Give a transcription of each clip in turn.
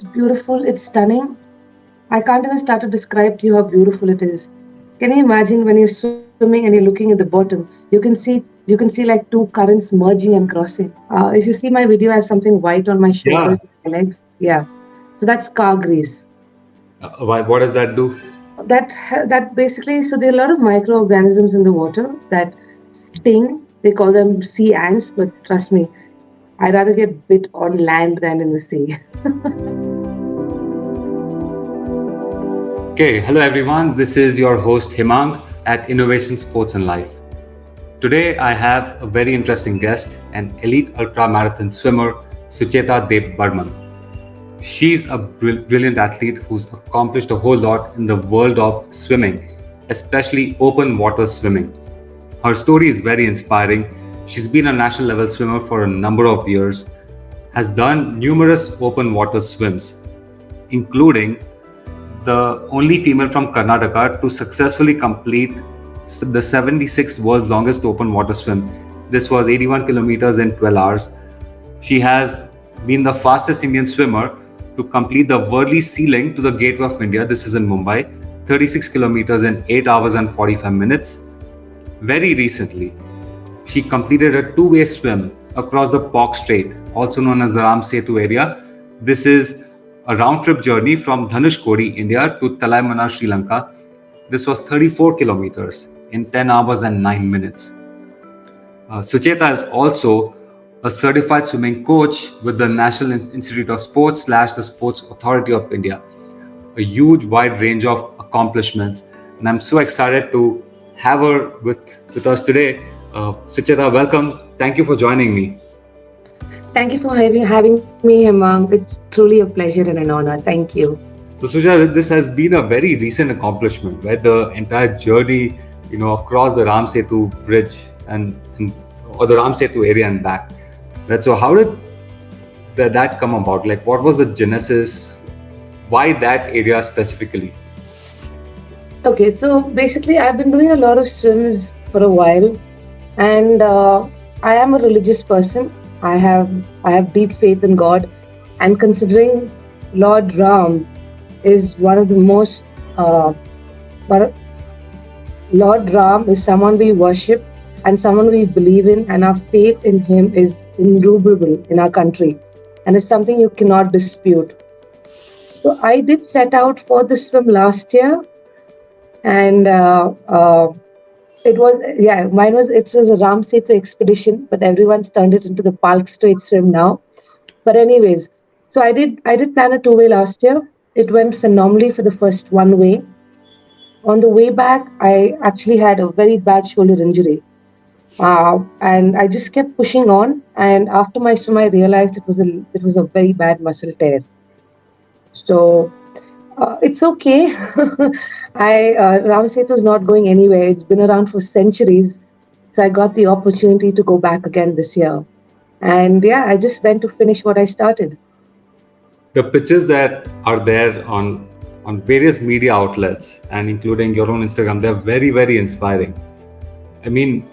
beautiful. It's stunning. I can't even start to describe to you how beautiful it is. Can you imagine when you're swimming and you're looking at the bottom? You can see like two currents merging and crossing. If you see my video, I have something white on my shoulders, Yeah. my legs. Yeah, so that's car grease. Why? What does that do? That basically, so there are a lot of microorganisms in the water that sting. They call them sea ants, but trust me, I'd rather get bit on land than in the sea. Okay. Hello, everyone. This is your host Himang at Innovation Sports and Life. Today, I have a very interesting guest, an elite ultra marathon swimmer, Sucheta Deb Burman. She's a brilliant athlete who's accomplished a whole lot in the world of swimming, especially open water swimming. Her story is very inspiring. She's been a national level swimmer for a number of years, has done numerous open water swims, including the only female from Karnataka to successfully complete the 76th world's longest open water swim. This was 81 kilometers in 12 hours. She has been the fastest Indian swimmer to complete the Worli Sea link to the Gateway of India. This is in Mumbai, 36 kilometers in 8 hours and 45 minutes. Very recently, she completed a two-way swim across the Palk Strait, also known as the Setu area. This is a round-trip journey from Dhanushkodi, India to Talaimana, Sri Lanka. This was 34 kilometers in 10 hours and 9 minutes. Sucheta is also a certified swimming coach with the National Institute of Sports slash the Sports Authority of India. A huge wide range of accomplishments, and I'm so excited to have her with us today. Sucheta, welcome. Thank you for joining me. Thank you for having me, Hemang. It's truly a pleasure and an honor. Thank you. So, Sucheta, this has been a very recent accomplishment, right? The entire journey, across the Ram Setu bridge and or the Ram Setu area and back. Right. So, how did that come about? Like, what was the genesis? Why that area specifically? Okay, so basically, I've been doing a lot of swims for a while, and I am a religious person. I have I have deep faith in God, and considering Lord Ram is one of the most one Lord Ram is someone we worship and someone we believe in, and our faith in him is innumerable in our country, and it's something you cannot dispute. So I did set out for the swim last year, and it was mine was it was a Ram Setu expedition, but everyone's turned it into the Palk Strait swim now. But anyways, so I did plan a two-way last year. It went phenomenally for the first one way. On the way back, I actually had a very bad shoulder injury. And I just kept pushing on. And after my swim, I realized it was a very bad muscle tear. So it's okay. Ram Setu is not going anywhere. It's been around for centuries. So I got the opportunity to go back again this year. And yeah, I just went to finish what I started. The pictures that are there on various media outlets and including your own Instagram, they're very, very inspiring. I mean,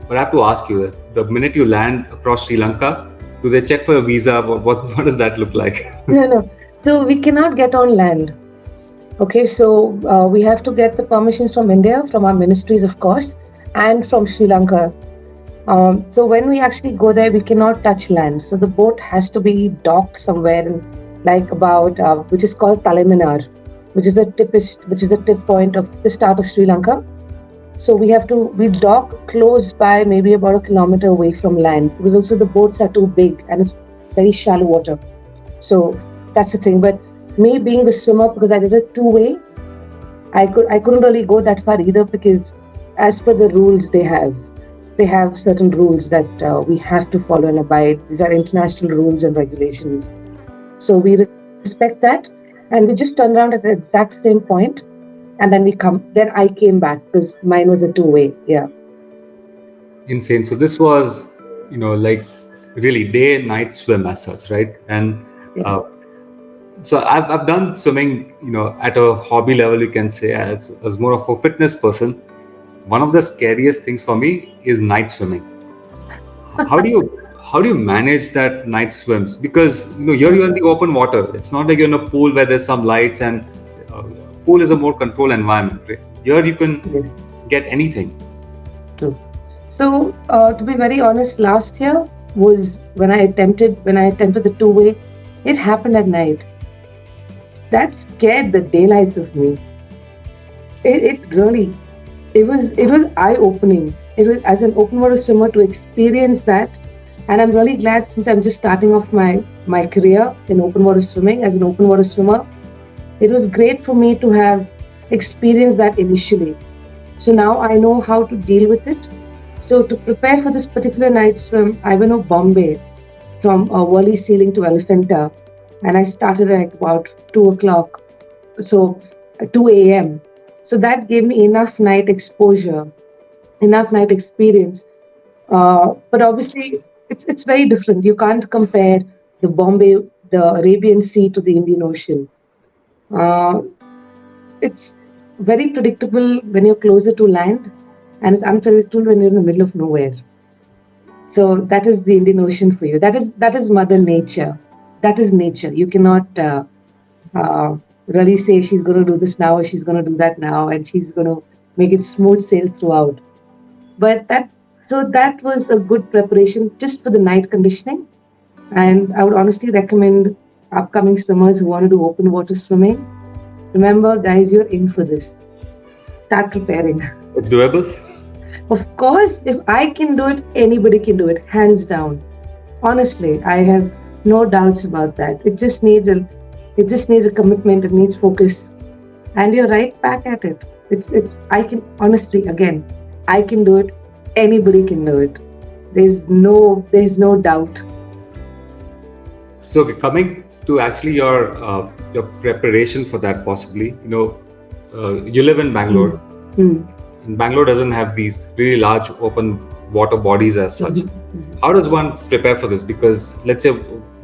but I have to ask you, the minute you land across Sri Lanka, do they check for a visa? What does that look like? No, no. So we cannot get on land. Okay, so we have to get the permissions from India, from our ministries, of course, and from Sri Lanka. So when we actually go there, we cannot touch land. So the boat has to be docked somewhere, like about which is called Taleminar, which is the tip point of the start of Sri Lanka. So we dock close by, maybe about a kilometer away from land, because also the boats are too big and it's very shallow water. So that's the thing. But me being the swimmer, because I did a two-way, I couldn't really go that far either, because as per the rules they have certain rules that we have to follow and abide. These are international rules and regulations. So we respect that, and we just turned around at the exact same point, and then we come. Then I came back because mine was a two-way. Yeah. Insane. So this was, like really day and night swim as such, right? And Yeah. uh, so I've done swimming, at a hobby level, you can say, as more of a fitness person. One of the scariest things for me is night swimming. How do you how do you manage that night swims? Because here you're in the open water. It's not like you're in a pool where there's some lights, and uh, pool is a more controlled environment. Right? Here you can Yes, get anything. true. So, to be very honest, last year was when I attempted the two-way. It happened at night. That scared the daylights of me. It really, it was eye-opening. It was as an open water swimmer to experience that, and I'm really glad since I'm just starting off my career in open water swimming as an open water swimmer. It was great for me to have experienced that initially. So now I know how to deal with it. So to prepare for this particular night swim, I went to Bombay from Worli Sea to Elephanta, and I started at about 2 o'clock, so 2 a.m. So that gave me enough night exposure, enough night experience. But obviously, it's very different. You can't compare the Bombay, the Arabian Sea to the Indian Ocean. Uh, it's very predictable when you're closer to land, and it's unpredictable when you're in the middle of nowhere. So that is the Indian Ocean for you. That is Mother Nature. That is nature. You cannot uh, really say she's going to do this now or she's going to do that now, and she's going to make it smooth sail throughout. But that was a good preparation just for the night conditioning. And I would honestly recommend upcoming swimmers who want to do open water swimming. Remember, guys, you're in for this. Start preparing. It's doable. Of course, if I can do it, anybody can do it, hands down. Honestly, I have no doubts about that. It just needs a commitment. It needs focus, and you're right back at it. It's. I can honestly, again, I can do it. Anybody can do it. There's no doubt. So coming to actually your preparation for that, possibly, you live in Mm. Bangalore. Mm. And Bangalore doesn't have these really large open water bodies as such. Mhm. Mhm. How does one prepare for this? Because let's say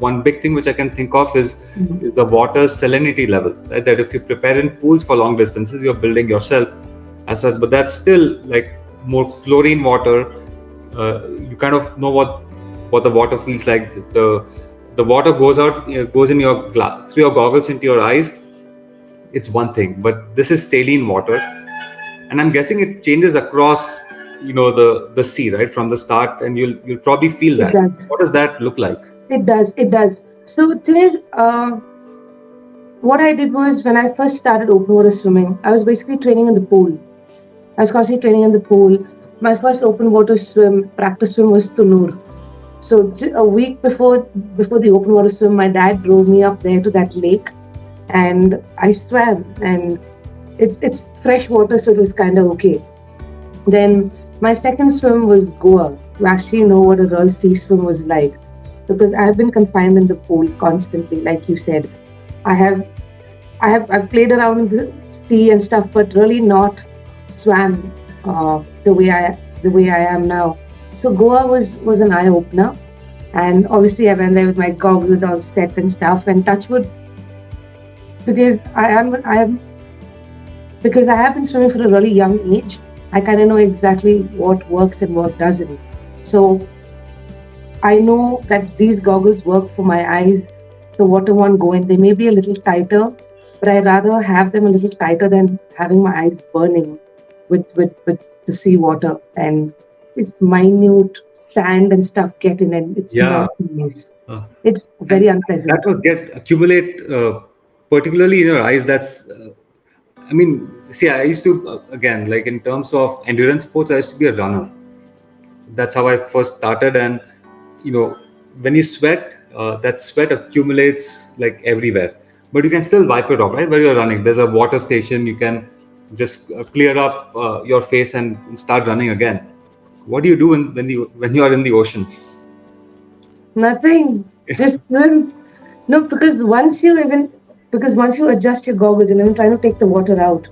one big thing which I can think of Mhm. is the water salinity level. Right? That if you prepare in pools for long distances, you're building yourself as such. But that's still like more chlorine water. You kind of know what the water feels like. The water goes out, goes in your through your goggles into your eyes. It's one thing, but this is saline water, and I'm guessing it changes across the sea, right, from the start, and you'll probably feel It that. does. What does that look like? It does. It does. So today, what I did was when I first started open water swimming, I was basically training in the pool. I was constantly training in the pool. My first open water swim, practice swim was Tunur. So a week before the open water swim, my dad drove me up there to that lake, and I swam. And it's fresh water, so it was kind of okay. Then my second swim was Goa, to actually know what a real sea swim was like, because I've been confined in the pool constantly, like you said. I have I've played around in the sea and stuff, but really not swam the way I am now. So Goa was an eye opener, and obviously I went there with my goggles all set and stuff. And touch wood, because I have been swimming for a really young age. I kind of know exactly what works and what doesn't. So I know that these goggles work for my eyes. The water won't go in. They may be a little tighter, but I rather have them a little tighter than having my eyes burning with the seawater, and it's minute sand and stuff get in, and it's Yeah, not nice. uh, It's and very that unpleasant. was get accumulate, particularly in your eyes. That's I mean, see, I used to again, like in terms of endurance sports, I used to be a runner. That's how I first started. And when you sweat, that sweat accumulates like everywhere. But you can still wipe it off, right? Where you're running, there's a water station. You can just clear up your face and start running again. What do you do when you are in the ocean? Nothing. Just swim. No, because once you adjust your goggles and even trying to take the water out,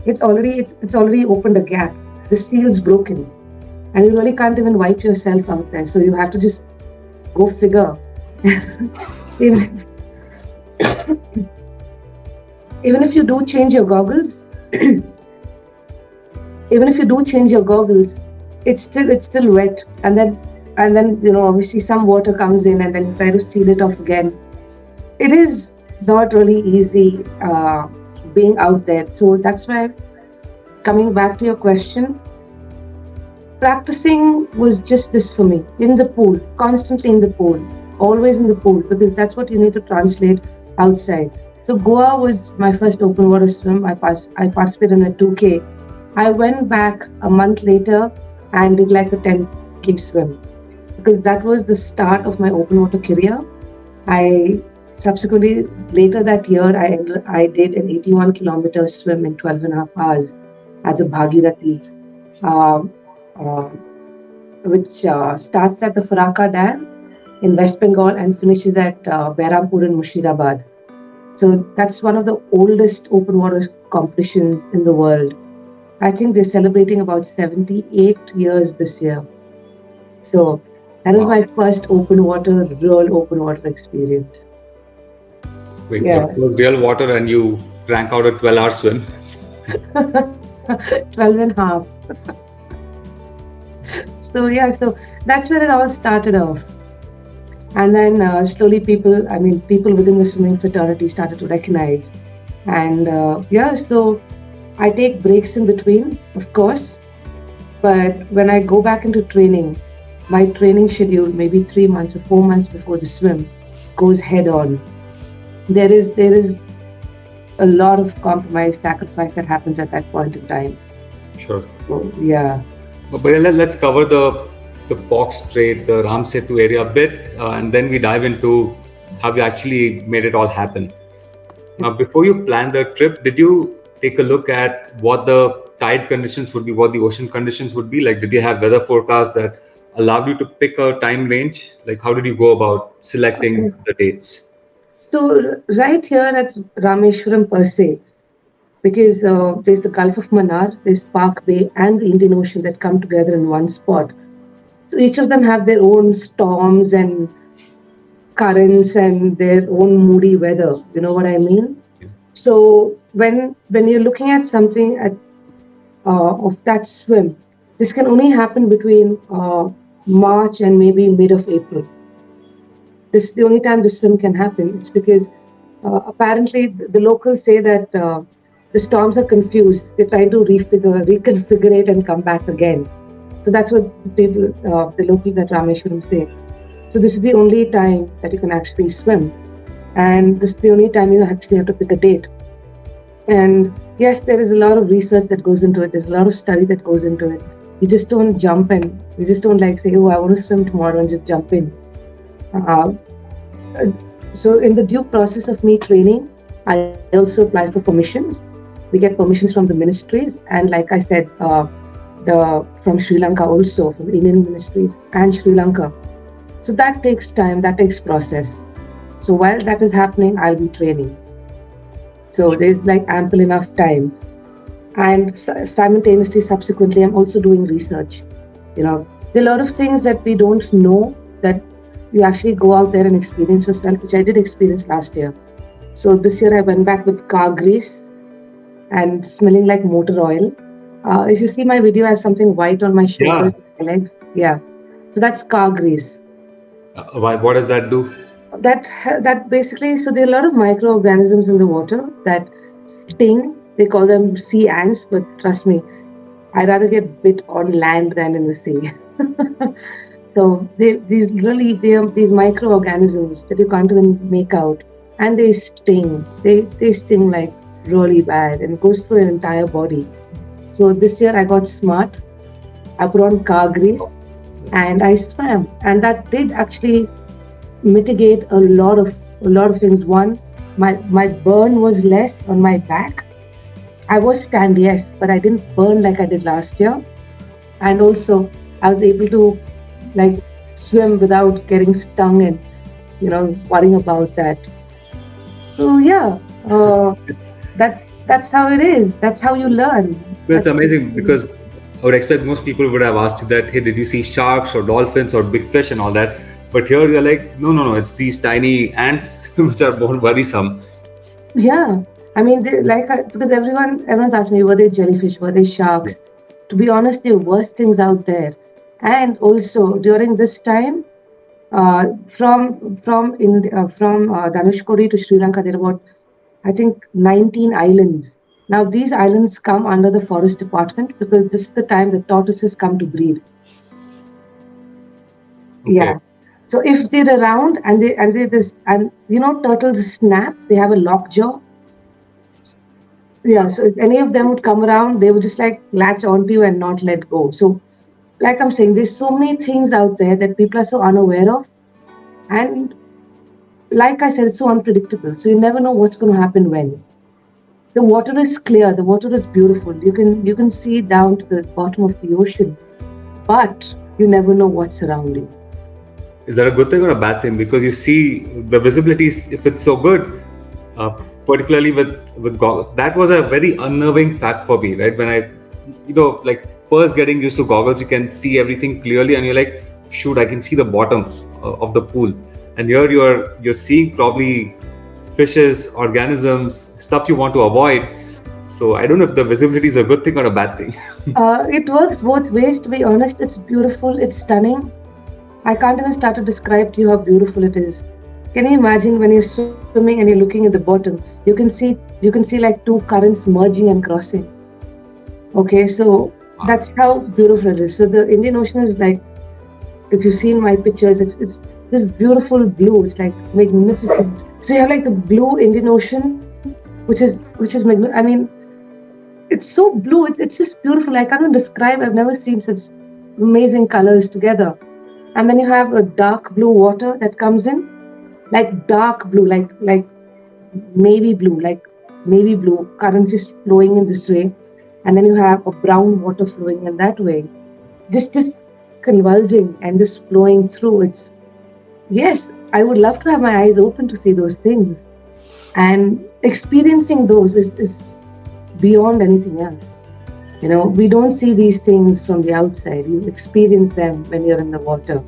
it's already opened a gap. The seal's broken, and you really can't even wipe yourself out there. So you have to just go figure. even, even if you do change your goggles, even if you do change your goggles, it's still wet, and then and then obviously some water comes in and then try to seal it off again. It is not really easy being out there. So that's why, coming back to your question, practicing was just this for me, in the pool, constantly in the pool, always in the pool, because that's what you need to translate outside. So Goa was my first open water swim. I participated in a 2K. I went back a month later and did like a 10K swim, because that was the start of my open water career. I subsequently, later that year, I did an 81-kilometer swim in 12 and a half hours at the Bhagirathi, um, uh, which starts at the Faraka Dam in West Bengal and finishes at Behrampur in Mushirabad. So that's one of the oldest open water competitions in the world. I think they're celebrating about 78 years this year. So that was Wow. my first real open water experience. Wait, your Yeah. first real water and you crank out a 12-hour swim. 12 and a half. So yeah, so that's where it all started off. And then slowly people within the swimming fraternity started to recognize. And yeah, so I take breaks in between, of course. But when I go back into training, my training schedule, maybe 3 months or 4 months before the swim, goes head on. There is a lot of compromise, sacrifice that happens at that point in time. Sure. So yeah. But let's cover the Palk Strait, the Ram Setu area a bit, and then we dive into how you actually made it all happen. Before you planned the trip, did you take a look at what the tide conditions would be, what the ocean conditions would be? Like, did you have weather forecasts that allowed you to pick a time range? Like, how did you go about selecting the dates? So right here at Rameshwaram per se, because there's the Gulf of Mannar, there's Park Bay, and the Indian Ocean that come together in one spot. So each of them have their own storms and currents and their own moody weather. You know what I mean? So when you're looking at something of that swim, this can only happen between March and maybe mid of April. This is the only time the swim can happen. It's because apparently the locals say that the storms are confused. They're trying to reconfigure it and come back again. So that's what the locals at Rameshwaram say. So this is the only time that you can actually swim, and this is the only time you actually have to pick a date. And yes, there is a lot of research that goes into it. There's a lot of study that goes into it. You just don't jump in. You just don't like say, "Oh, I want to swim tomorrow," and just jump in. Uh, so in the due process of me training, I also apply for permissions. We get permissions from the ministries, and like I said, the from Sri Lanka also, from the Indian ministries and Sri Lanka. So that takes time, that takes process. So while that is happening, I'll be training. So there's like ample enough time. And simultaneously, subsequently, I'm also doing research. There are a lot of things that we don't know that you actually go out there and experience yourself, which I did experience last year. So this year I went back with car grease and smelling like motor oil. If you see my video, I have something white on my Yeah. shoulders, my legs. Yeah. So that's car grease. Why? What does that do? That basically, so there are a lot of microorganisms in the water that sting. They call them sea ants, but trust me, I'd rather get bit on land than in the sea. So they are these microorganisms that you can't even make out, and they sting. They sting like really bad, and it goes through your entire body. So this year I got smart. I put on car grease and I swam, and that did actually mitigate a lot of things. One, my burn was less on my back. I was tanned, yes, but I didn't burn like I did last year. And also, I was able to like swim without getting stung and worrying about that. So yeah, It's that's how it is. That's how you learn. it's That's amazing because I would expect most people would have asked you that, hey, did you see sharks or dolphins or big fish and all that? But here you're like, no, no, no, it's these tiny ants which are more worrisome. Yeah, I mean, because everyone's asked me, were they jellyfish, were they Yeah. sharks? To be honest, there are worse things out there, And also during this time, from Dhanushkodi to Sri Lanka, there are about, I think, 19 islands. Now these islands come under the forest department because this is the time the tortoises come to breed. Okay. Yeah. So if they're around and they this and turtles snap, they have a lock jaw. Yeah. So if any of them would come around, they would just like latch onto you and not let go. So like I'm saying, there's so many things out there that people are so unaware of. And like I said, it's so unpredictable. So you never know what's going to happen when. The water is clear, the water is beautiful. You can see down to the bottom of the ocean, but you never know what's surrounding. Is that a good thing or a bad thing? Because you see the visibility, if it's so good, uh, particularly with goggles, that was a very unnerving fact for me, right? When I, like first getting used to goggles, you can see everything clearly, and you're like, shoot, I can see the bottom of the pool, and here you're seeing probably fishes, organisms, stuff you want to avoid. So I don't know if the visibility is a good thing or a bad thing. It works both ways, to be honest. It's beautiful, it's stunning. I can't even start to describe to you how beautiful it is. Can you imagine when you're swimming and you're looking at the bottom, you can see like two currents merging and crossing. Okay, so that's how beautiful it is. So the Indian Ocean is like, if you've seen my pictures, it's this beautiful blue. It's like magnificent. So you have like the blue Indian Ocean, which is I mean, it's so blue. It's just beautiful. I can't even describe. I've never seen such amazing colors together. And then you have a dark blue water that comes in, like dark blue, like navy blue, like navy blue currents just flowing in this way, and then you have a brown water flowing in that way. Just convulging and just flowing through. It's yes, I would love to have my eyes open to see those things, and experiencing those is beyond anything else. We don't see these things from the outside. You experience them when you're in the water.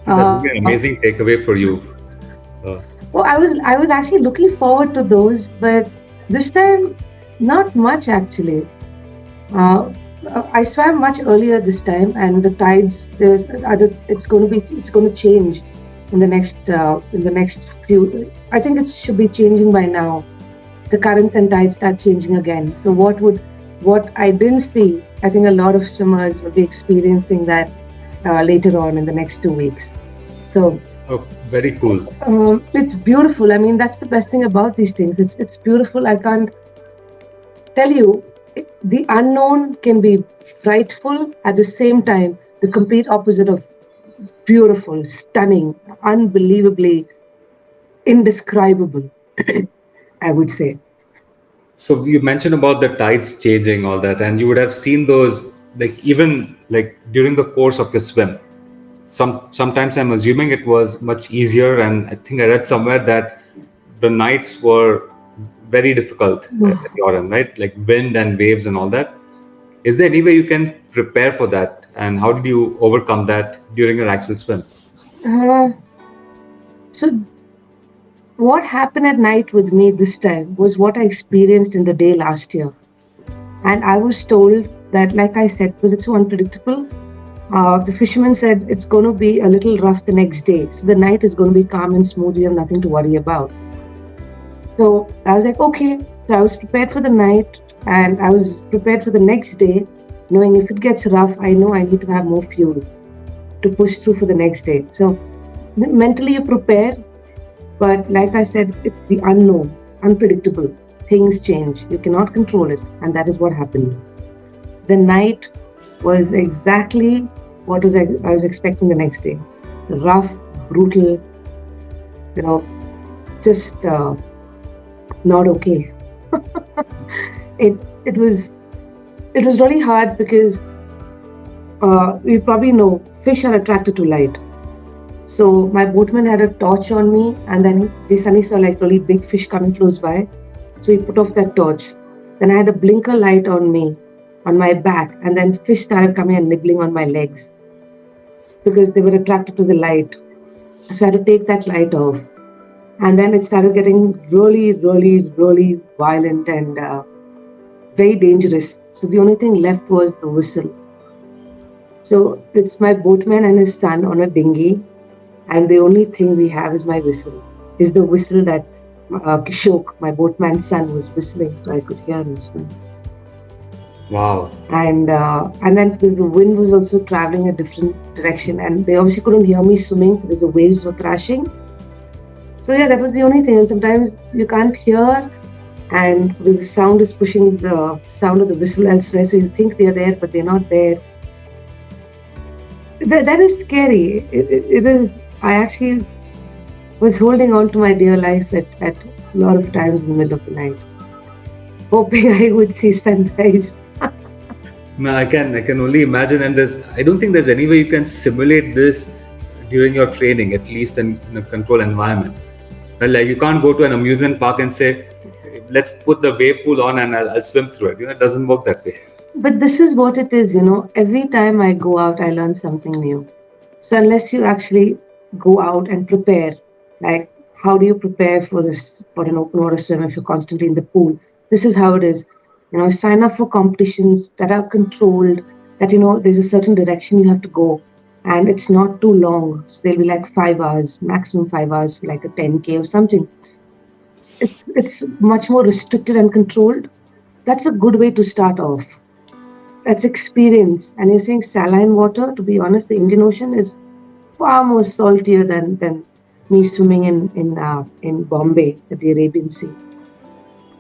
That's really an Uh, amazing takeaway for you. Uh, well, I was actually looking forward to those, but this time not much actually. Uh, I swam much earlier this time, and the tides. It's going to change in the next few. I think it should be changing by now. The currents and tides start changing again. So what I didn't see, I think a lot of swimmers will be experiencing that later on in the next 2 weeks. So oh, very cool. it's beautiful. I mean, that's the best thing about these things. It's beautiful. I can't tell you. The unknown can be frightful at the same time. The complete opposite of beautiful, stunning, unbelievably indescribable. I would say. So you mentioned about the tides changing, all that, and you would have seen those like even like during the course of your swim. Sometimes I'm assuming it was much easier, and I think I read somewhere that the nights were very difficult at your end, right? Like wind and waves and all that. Is there any way you can prepare for that, and how did you overcome that during your actual swim? Uh, so what happened at night with me this time was what I experienced in the day last year. And I was told that, like I said, because it's so unpredictable, the fisherman said it's going to be a little rough the next day. So the night is going to be calm and smooth. You have nothing to worry about. So I was like, okay. So I was prepared for the night and I was prepared for the next day, knowing if it gets rough, I know I need to have more fuel to push through for the next day. So mentally you prepare, but like I said, it's the unknown, unpredictable. Things change. You cannot control it. And that is what happened. The night was exactly what I was expecting the next day. Rough, brutal, you know, just not okay. it it was it was really hard because you probably know fish are attracted to light. So my boatman had a torch on me, and then he suddenly saw like really big fish coming close by. So he put off that torch. Then I had a blinker light on me, on my back, and then fish started coming and nibbling on my legs because they were attracted to the light. So I had to take that light off. And then it started getting really, really, really violent and very dangerous. So the only thing left was the whistle. So it's my boatman and his son on a dinghy, and the only thing we have is my whistle. Is the whistle that Kishok, my boatman's son, was whistling, so I could hear him swim. Wow. And then because the wind was also traveling a different direction, and they obviously couldn't hear me swimming because the waves were crashing. So yeah, that was the only thing. And sometimes you can't hear, and the sound is pushing the sound of the whistle elsewhere, so you think they're there, but they're not there. That is scary. It is. I actually was holding on to my dear life at a lot of times in the middle of the night, hoping I would see sunrise. No, I can only imagine, and I don't think there's any way you can simulate this during your training, at least in a controlled environment. Well, like you can't go to an amusement park and say, let's put the wave pool on and I'll swim through it. It doesn't work that way. But this is what it is, Every time I go out, I learn something new. So unless you actually go out and prepare, like how do you prepare for this for an open water swim if you're constantly in the pool? This is how it is. Sign up for competitions that are controlled, that there's a certain direction you have to go. And it's not too long. So they'll be like 5 hours, maximum 5 hours for like a 10K or something. It's much more restricted and controlled. That's a good way to start off. That's experience. And you're saying saline water, to be honest, the Indian Ocean is far more saltier than me swimming in Bombay at the Arabian Sea.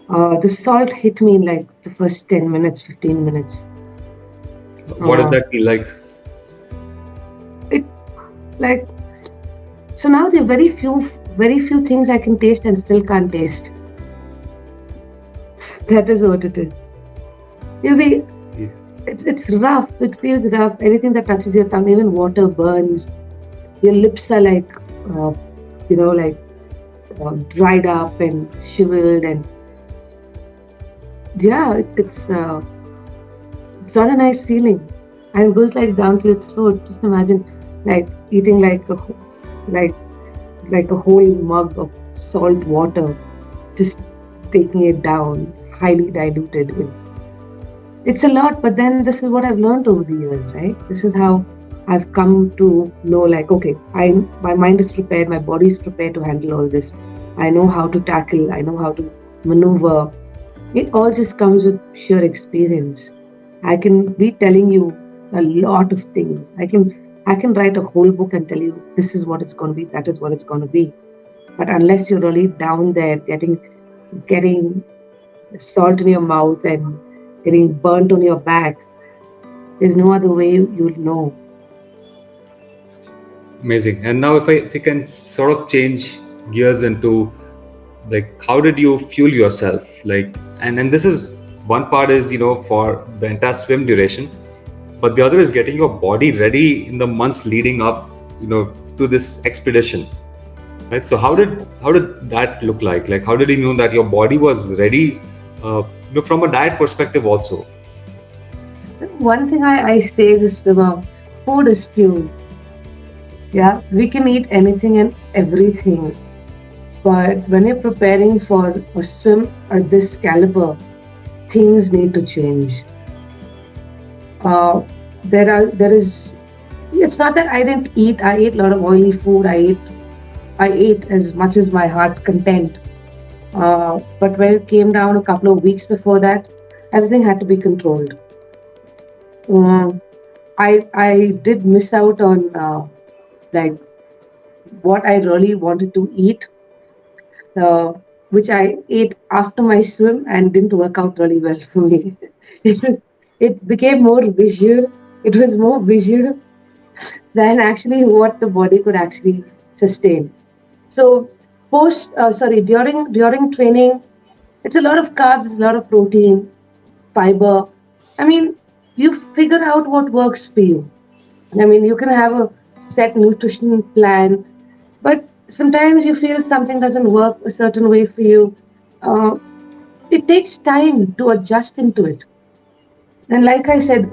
The salt hit me in like the first 10 minutes, 15 minutes. What does Uh, that feel like? it like so now there are very few things I can taste and still can't taste. That is what it is. You'll be Yeah. it's rough. It feels rough. Anything that touches your tongue, even water burns. Your lips are like uh, like dried up and shriveled, and yeah, it's not a nice feeling, and it goes like down to your throat. Just imagine like eating like like a whole mug of salt water, just taking it down, highly diluted. It's a lot, but then this is what I've learned over the years, right? This is how I've come to know, like, okay, my mind is prepared, my body is prepared to handle all this. I know how to tackle, I know how to maneuver. It all just comes with sheer experience. I can be telling you a lot of things. I can write a whole book and tell you this is what it's going to be, that is what it's going to be. But unless you're really down there, getting salt in your mouth and getting burnt on your back, there's no other way you'll know. Amazing. And now, if we can sort of change gears into like, how did you fuel yourself? Like, and this is one part is for the entire swim duration, but the other is getting your body ready in the months leading up, to this expedition, right? So how did that look like? Like, how did you know that your body was ready, from a diet perspective also? One thing I say this about food is fuel. Yeah, we can eat anything and everything, but when you're preparing for a swim at this caliber, things need to change. Uh, there is. It's not that I didn't eat. I ate a lot of oily food. I ate as much as my heart content. But when it came down a couple of weeks before that, everything had to be controlled. Um, I did miss out on like what I really wanted to eat, uh, which I ate after my swim and didn't work out really well for me. It became more visual. It was more visual than actually what the body could actually sustain. So during training, it's a lot of carbs, a lot of protein, fiber. I mean, you figure out what works for you. I mean, you can have a set nutrition plan, but sometimes you feel something doesn't work a certain way for you. Uh, it takes time to adjust into it. And like I said,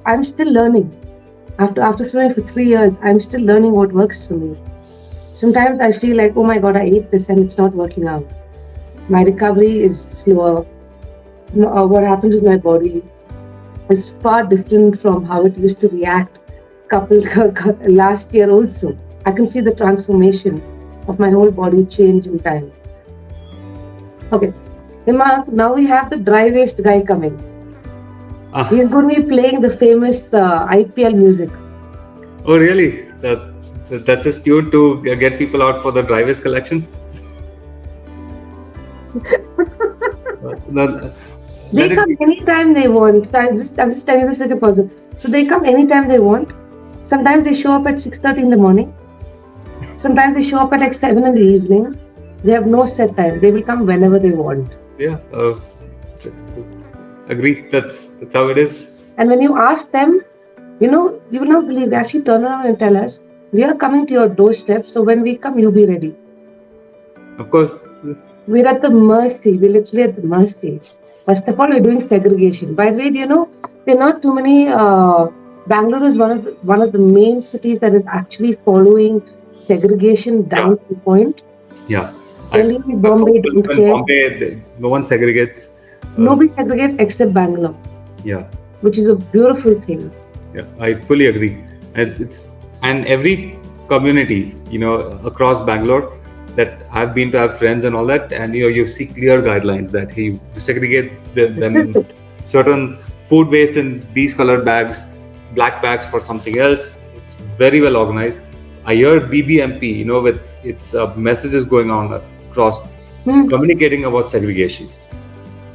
I'm still learning. After swimming for 3 years, I'm still learning what works for me. Sometimes I feel like, oh my God, I ate this and it's not working out. My recovery is slower. What happens with my body? is far different from how it used to react couple last year also. I can see the transformation of my whole body change in time. Okay. Hima, now we have the dry waist guy coming. Ah, He's going to be playing the famous IPL music. oh, really? That's his tune to get people out for the drivers collection? No, let They it come be. anytime they want. So I'm just telling you this like a puzzle. So they come anytime they want. Sometimes they show up at 6:30 in the morning. Sometimes they show up at like 7 in the evening. They have no set time. They will come whenever they want. Yeah, agree. That's how it is. And when you ask them, you will not believe. They actually turn around and tell us, "We are coming to your doorstep. So when we come, you be ready." Of course. We're at the mercy. We're literally at the mercy. First of all, we're doing segregation. By the way, do you know there are not too many. Bangalore is one of the main cities that is actually following segregation Yeah, down to the point. yeah. Delhi, I've heard Bombay don't in care. Bombay, no one segregates. Uh, Nobody segregates except Bangalore, yeah, which is a beautiful thing. yeah. I fully agree. And it's and every community, across Bangalore that I've been to have friends and all that, and you see clear guidelines that he you segregate This them is in it. certain food waste in these colored bags, black bags for something else. It's very well organized. I hear BBMP, with its messages going on across, Hmm. communicating about segregation.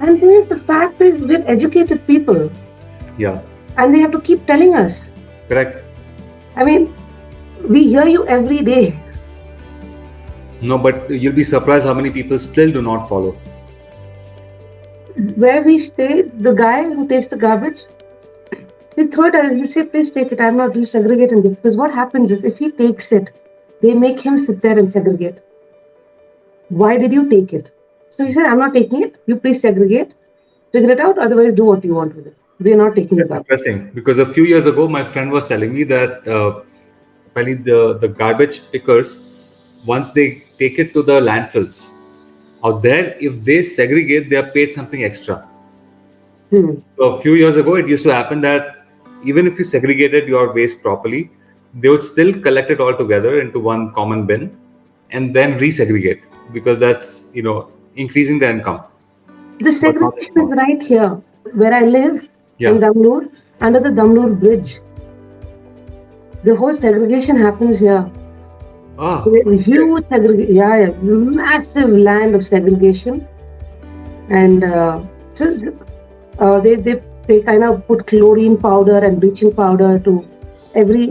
And the fact is, we're educated people, Yeah, and they have to keep telling us. correct. I mean, we hear you every day. No, but you'll be surprised how many people still do not follow. Where we stay, the guy who takes the garbage, we throw it at him. We say, please take it. I'm not desegregating it. Because what happens is, if he takes it, they make him sit there and segregate. Why did you take it? So he said, I'm not taking it. You please segregate. Figure it out. Otherwise, do what you want with it. We are not taking the That's garbage. interesting because a few years ago, my friend was telling me that apparently the garbage pickers, once they take it to the landfills, out there, if they segregate, they are paid something extra. Hmm. So a few years ago, it used to happen that even if you segregated your waste properly, they would still collect it all together into one common bin and then resegregate because that's increasing their income. The But not segregation is anymore. right here, where I live in Yeah. Damloor, under the Damloor Bridge. The whole segregation happens here. Ah. So a Okay. huge segregation, yeah, massive land of segregation, and they kind of put chlorine powder and bleaching powder to every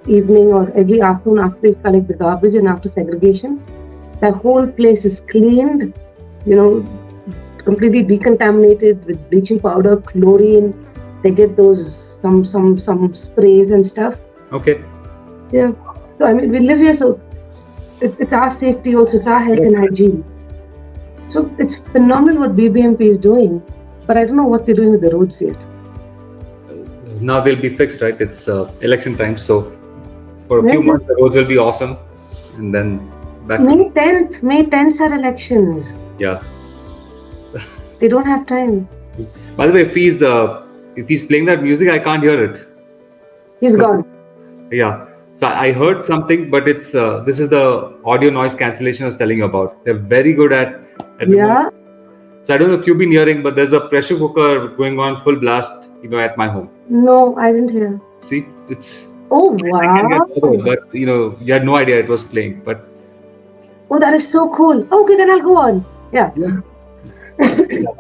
evening or every afternoon after they collect the garbage and after segregation. The whole place is cleaned, you know, completely decontaminated with bleaching powder, chlorine. They get those some sprays and stuff. Okay. Yeah. So I mean, we live here, so it's our safety also. It's our health and hygiene. So it's phenomenal what BBMP is doing, but I don't know what they're doing with the roads yet. Now they'll be fixed, right? It's election time, so for a few When months the roads will be awesome, and then back to May 10th are elections. yeah. They don't have time. By the way, if he's playing that music, I can't hear it. He's So gone. yeah, so I heard something, but it's this is the audio noise cancellation I was telling you about. They're very good at removing. Yeah. So I don't know if you've been hearing, but there's a pressure cooker going on full blast, at my home. No, I didn't hear. See, it's Oh I can hear wow. it audio, but you had no idea it was playing. But Oh, that is so cool. Okay, then I'll go on. Yeah. yeah.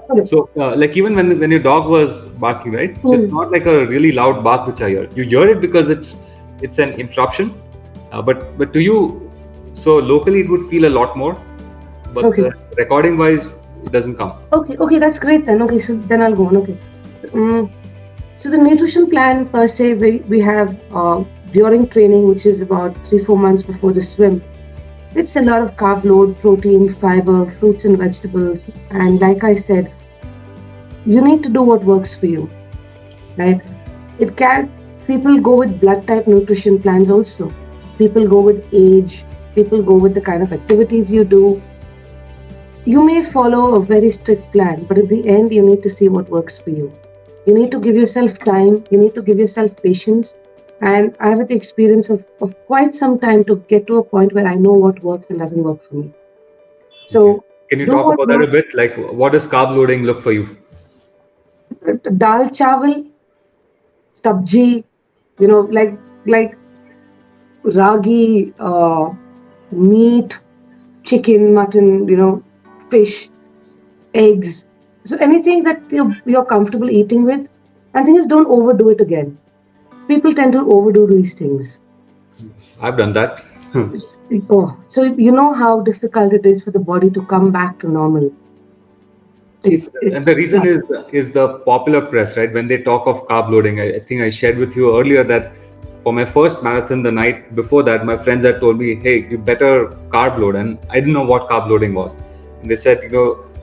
Okay. So, like even when your dog was barking, right? So it's Hmm. not like a really loud bark which I hear. You hear it because it's an interruption. But to you, so locally it would feel a lot more. But Okay. recording wise, it doesn't come. Okay. Okay. That's great then. Okay. So then I'll go on. Okay. Um, so the nutrition plan per se, we have during training, which is about 3-4 months before the swim. It's a lot of carb load, protein, fiber, fruits and vegetables. And like I said, you need to do what works for you, right? It can, people go with blood type nutrition plans also. People go with age, people go with the kind of activities you do. You may follow a very strict plan, but at the end, you need to see what works for you. You need to give yourself time, you need to give yourself patience. And I have the experience of quite some time to get to a point where I know what works and doesn't work for me. Okay. So Can you do talk what about that a works. bit? Like, what does carb loading look for you? Dal chawal, sabji, like ragi, meat, chicken, mutton, fish, eggs. So anything that you're comfortable eating with, and thing is, don't overdo it again. People tend to overdo these things. I've done that. Oh, so you know how difficult it is for the body to come back to normal. It, It and the reason yeah. is the popular press, right? When they talk of carb loading, I think I shared with you earlier that for my first marathon, the night before that, my friends had told me, "Hey, you better carb load," and I didn't know what carb loading was. And they said,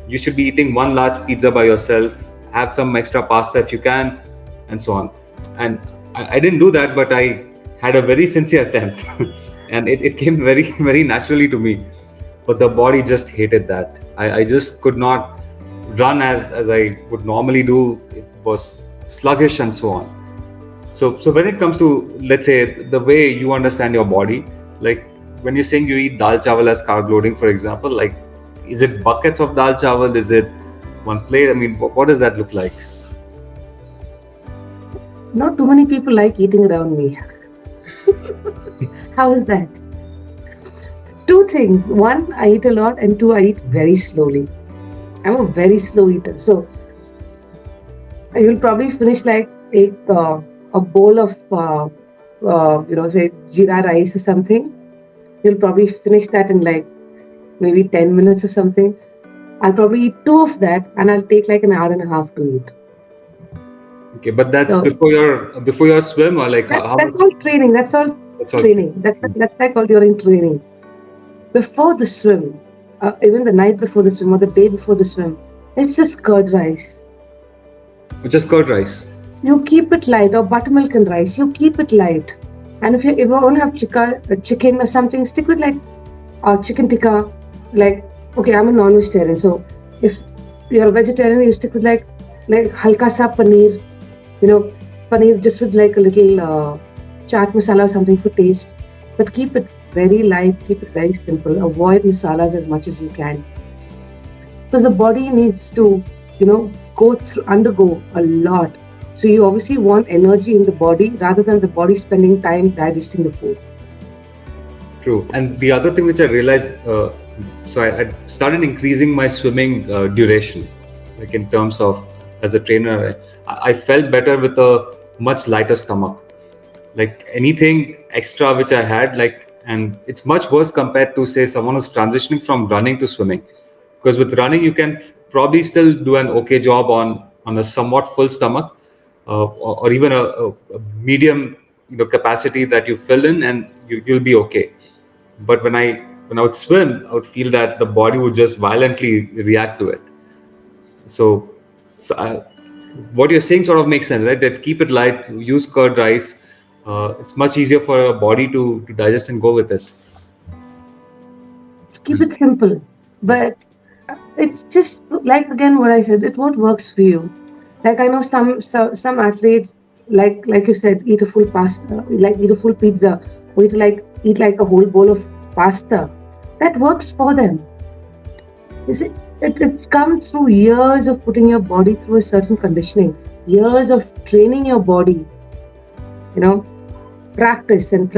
you should be eating one large pizza by yourself, have some extra pasta if you can, and so on. And I didn't do that, but I had a very sincere attempt, and it came very very naturally to me, but the body just hated that. I just could not run as I would normally do. It was sluggish and so on. So when it comes to, let's say, the way you understand your body, like when you're saying you eat dal chawal as carb loading, for example, like is it buckets of dal chawal? Is it one plate? I mean, what does that look like? Not too many people like eating around me. How is that? Two things. One, I eat a lot, and two, I eat very slowly. I'm a very slow eater. So you'll probably finish like a bowl of say jeera rice or something. You'll probably finish that in like maybe 10 minutes or something. I'll probably eat two of that, and I'll take like an hour and a half to eat. Okay, but that's So before your swim, or like how that's much? all training. That's all That's all. training. That's like all during training. Before the swim, even the night before the swim or the day before the swim, it's just curd rice. Just curd rice. You keep it light, or buttermilk and rice. You keep it light. And if you want to have chicken or something, stick with like chicken tikka. Like, okay, I'm a non-vegetarian, so if you're a vegetarian, you stick with like halka sa paneer. You know, paneer just with like a little chaat masala or something for taste. But keep it very light. Keep it very simple. Avoid masalas as much as you can, because the body needs to, go through undergo a lot. So you obviously want energy in the body rather than the body spending time digesting the food. True. And the other thing which I realized, so I started increasing my swimming duration, like in terms of as a trainer, I felt better with a much lighter stomach. Like anything extra which I had, and it's much worse compared to say someone who's transitioning from running to swimming, because with running you can probably still do an okay job on a somewhat full stomach, or even a medium capacity that you fill in, and you'll be okay. But when I would swim, I would feel that the body would just violently react to it. So, what you're saying sort of makes sense, right? That keep it light, use curd rice. It's much easier for a body to digest and go with it. Keep it simple. But it's just like again what I said, it what works for you. Like I know some athletes, like you said, eat a full pasta, like eat a full pizza, or eat like a whole bowl of pasta. That works for them. Is it comes through years of putting your body through a certain conditioning, years of training your body, you know, practice and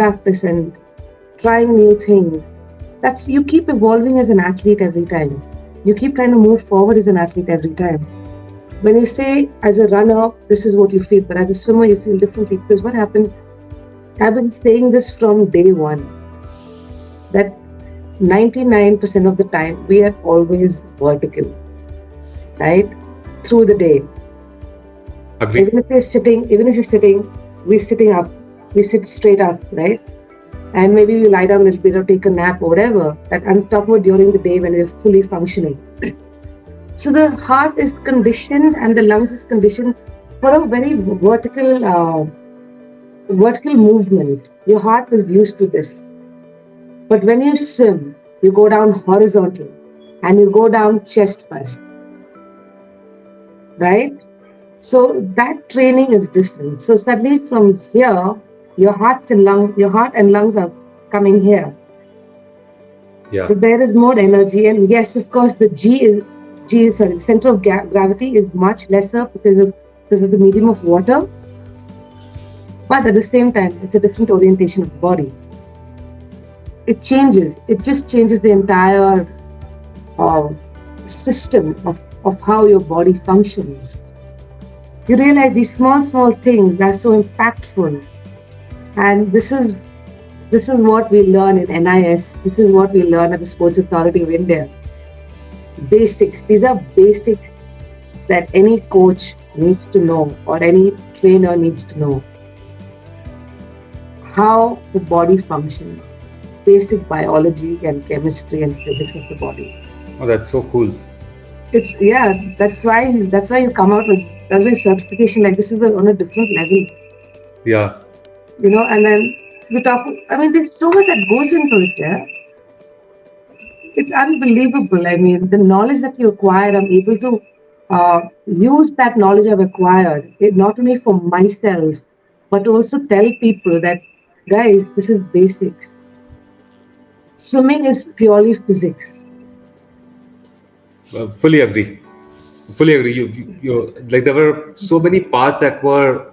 trying new things. That's you keep evolving as an athlete every time. You keep trying to move forward as an athlete every time. When you say as a runner, this is what you feel, but as a swimmer, you feel differently. Because what happens, I've been saying this from day one, that 99% of the time we are always vertical, right? Through the day. Agree. Even if you're sitting, we're sitting up, we sit straight up, right? And maybe we lie down a little bit or take a nap or whatever. That I'm talking about during the day when we're fully functioning. So the heart is conditioned and the lungs is conditioned for a very vertical movement. Your heart is used to this. But when you swim, you go down horizontal and you go down chest first, right? So that training is different. So suddenly from here, your heart and lungs are coming here. Yeah. So there is more energy, and yes, of course, the G is sorry, center of gravity is much lesser because of the medium of water. But at the same time, it's a different orientation of the body. It changes. It just changes the entire uh, system of how your body functions. You realize these small things are so impactful, and this is what we learn in NIS. This is what we learn at the Sports Authority of India. Basics. These are basics that any coach needs to know or any trainer needs to know how the body functions, basic biology and chemistry and physics of the body. Oh, that's so cool. It's yeah, that's why you come out with that's why certification like this is on a different level, Yeah. and then we talk. I mean, there's so much that goes into it. Yeah, it's unbelievable. I mean, the knowledge that you acquire, I'm able to use that knowledge I've acquired, not only for myself, but also tell people that, guys, this is basics. Swimming is purely physics. Fully agree. Fully agree. You like there were so many paths that were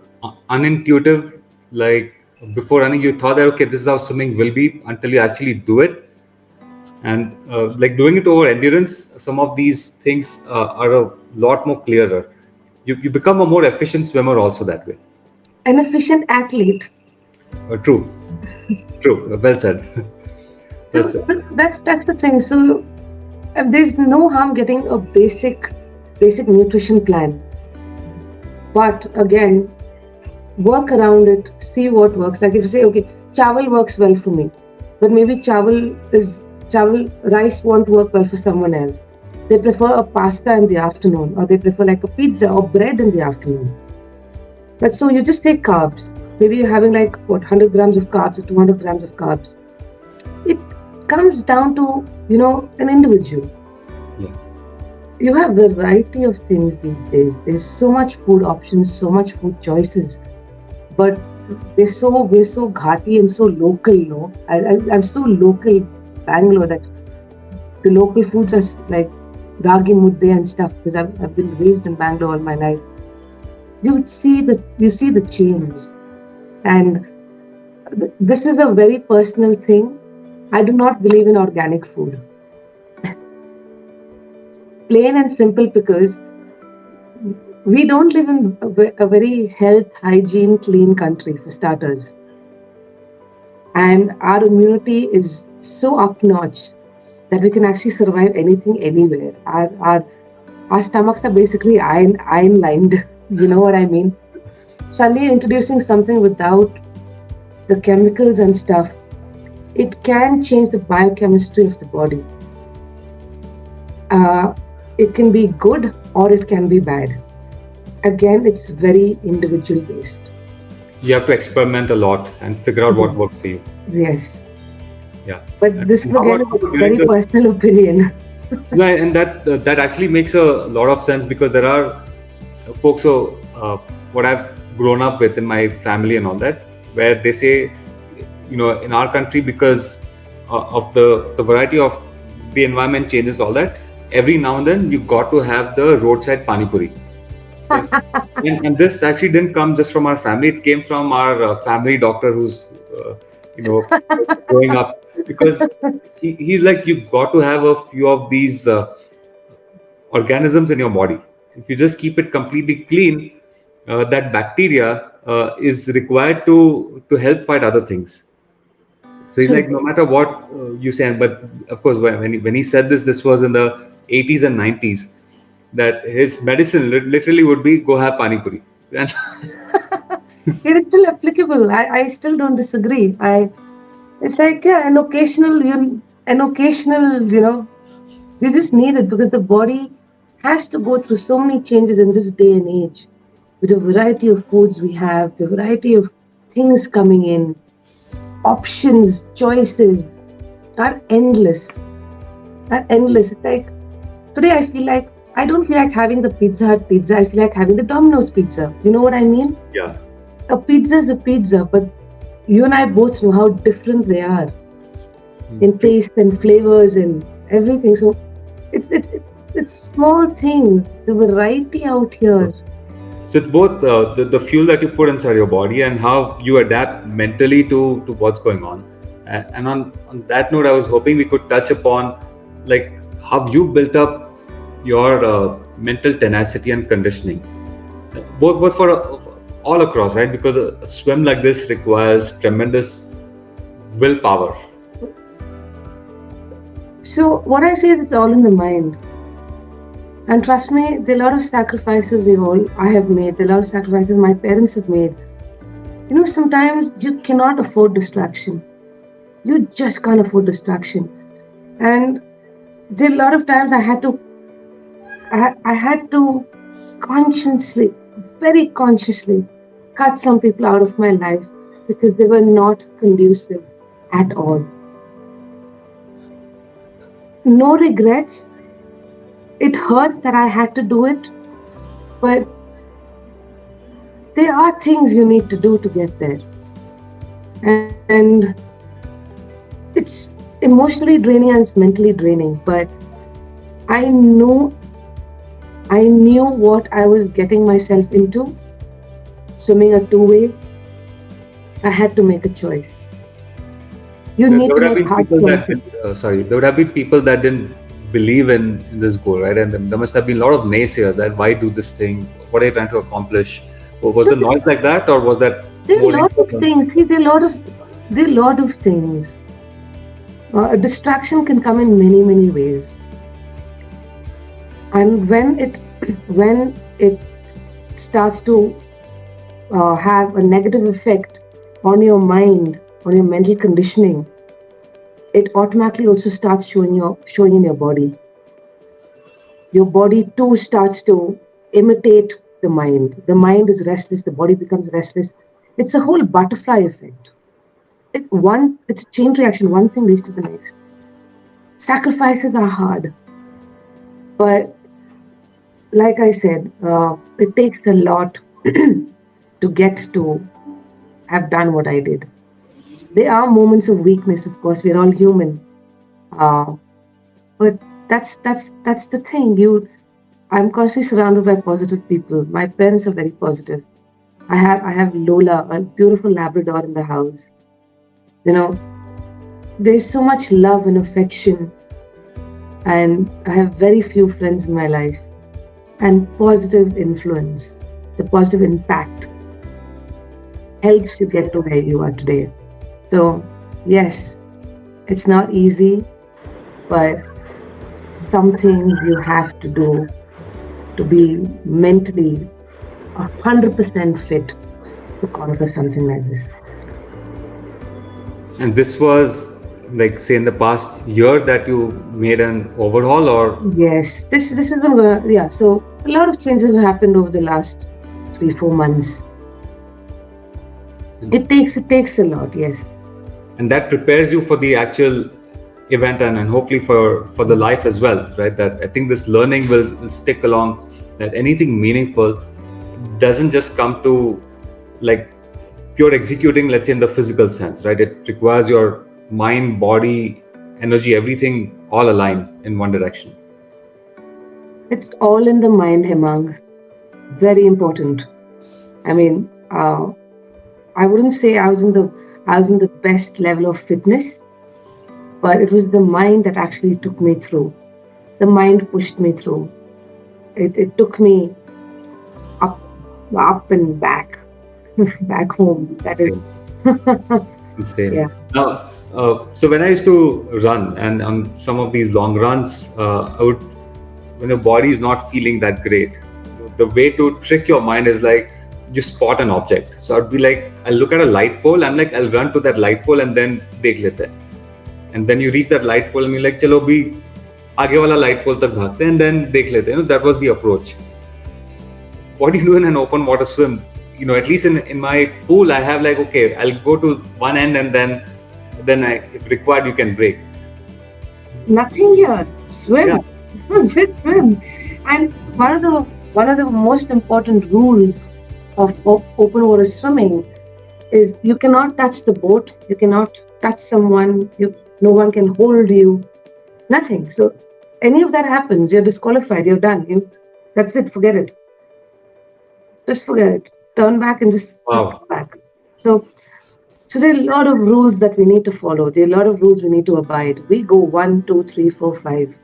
unintuitive. Like before running, you thought that okay, this is how swimming will be until you actually do it. And like doing it over endurance, some of these things are a lot more clearer. You become a more efficient swimmer also that way. An efficient athlete. True, true. Well said. Well So said. that's the thing. So there's no harm getting a basic nutrition plan, but again, work around it, see what works. Like if you say, okay, chawal works well for me, but maybe chawal rice won't work well for someone else. They prefer a pasta in the afternoon, or they prefer like a pizza or bread in the afternoon. But so you just take carbs. Maybe you're having like what 100 grams of carbs or 200 grams of carbs. It comes down to an individual. Yeah. You have variety of things these days. There's so much food options, so much food choices, but we're so ghati and so local. No, I'm so local, Bangalore, that the local foods are like ragi mudde and stuff because I've been raised in Bangalore all my life. You see the change, and this is a very personal thing. I do not believe in organic food, plain and simple, because we don't live in a very health, hygiene, clean country for starters, and our immunity is so up notch that we can actually survive anything anywhere. Our stomachs are basically iron lined. You know what I mean? Suddenly introducing something without the chemicals and stuff, it can change the biochemistry of the body. Uh, it can be good or it can be bad. Again, it's very individual based. You have to experiment a lot and figure out what Yes, works for you. yes. Yeah. But this And again is how a about during very the personal opinion. no, and that actually makes a lot of sense because there are folks so what I've grown up with in my family and all that, where they say, in our country because of the variety of the environment changes, all that. Every now and then you got to have the roadside pani puri. This and this actually didn't come just from our family. It came from our family doctor who's you know growing up because he's like you've got to have a few of these organisms in your body. If you just keep it completely clean, that bacteria is required to help fight other things. So he's True. like, no matter what you say, but of course, when he said this was in the 80s and 90s, that his medicine literally would be go have pani puri. And It is still applicable. I still don't disagree. It's like yeah, an occasional, you just need it because the body has to go through so many changes in this day and age. With the variety of foods we have, the variety of things coming in, options, choices are endless. Are endless. It's like today I feel like I don't feel like having the Pizza Hut pizza. I feel like having the Domino's pizza. You know what I mean? Yeah. A pizza is a pizza, but you and I both know how different they are in True. taste and flavors and everything. So it's small things. The variety out here. So it's both the fuel that you put inside your body and how you adapt mentally to what's going on. And on that note, I was hoping we could touch upon like how you built up your mental tenacity and conditioning, both for all across, right? Because a swim like this requires tremendous willpower. So what I say is it's all in the mind. And trust me, there are a lot of sacrifices I have made. There are a lot of sacrifices my parents have made. You know, sometimes you cannot afford distraction. You just can't afford distraction. And there are a lot of times I had to consciously, very consciously, cut some people out of my life because they were not conducive at all. No regrets. It hurts that I had to do it, but there are things you need to do to get there. And it's emotionally draining and it's mentally draining, but I know I knew what I was getting myself into. Swimming a two-way, I had to make a choice. You There need to would have make been hard people that choices. there would have been people that didn't believe in this goal, right? And there must have been a lot of naysayers that why do this thing? What are you trying to accomplish? Was So the noise like that, or was that there are a more lot of internal? things. See, there are a lot of things. A distraction can come in many, many ways. And when it starts to have a negative effect on your mind, on your mental conditioning, it automatically also starts showing in your body. Your body too starts to imitate the mind. The mind is restless, the body becomes restless. It's a whole butterfly effect. It's a chain reaction, one thing leads to the next. Sacrifices are hard, but like I said, it takes a lot to get to have done what I did. There are moments of weakness, of course. We're all human, uh, but that's the thing. I'm constantly surrounded by positive people. My parents are very positive. I have Lola, a beautiful Labrador in the house. You know, there's so much love and affection, and I have very few friends in my life. And positive influence, the positive impact helps you get to where you are today. So, yes, it's not easy, but some things you have to do to be mentally 100% fit to conquer something like this. And this was like say in the past year that you made an overhaul, or Yes, this is yeah. So a lot of changes have happened over the last 3 4 months. It takes a lot. Yes. and that prepares you for the actual event and hopefully for the life as well, right? That I think this learning will stick along, that anything meaningful doesn't just come to like pure executing, let's say in the physical sense, right? It requires your mind, body, energy, everything all aligned in one direction. It's all in the mind, Hemang. Very important. I mean, I wouldn't say I was in the best level of fitness, but it was the mind that actually took me through. The mind pushed me through. It took me up up and back back home. That is Insane. Insane. yeah. Now, so when I used to run and on some of these long runs, I would, when your body is not feeling that great, the way to trick your mind is like you spot an object. So I'd be like, I'll look at a light pole. I'm like, I'll run to that light pole and then dekh lete hain. And then you reach that light pole and you're like, चलो अभी आगे वाला light pole तक भागते हैं and then देख लेते हैं. That was the approach. What do you do in an open water swim? At least in my pool, I have like, okay, I'll go to one end and then if required, you can break. Nothing here. Yeah. Swim. Just swim. And one of the most important rules of open water swimming is you cannot touch the boat, you cannot touch someone, no one can hold you, nothing. So any of that happens, you're disqualified, you're done. That's it, forget it. Just forget it. Turn back and just Wow. come back. So there are a lot of rules that we need to follow. There are a lot of rules we need to abide. We go one, two, three, four, five.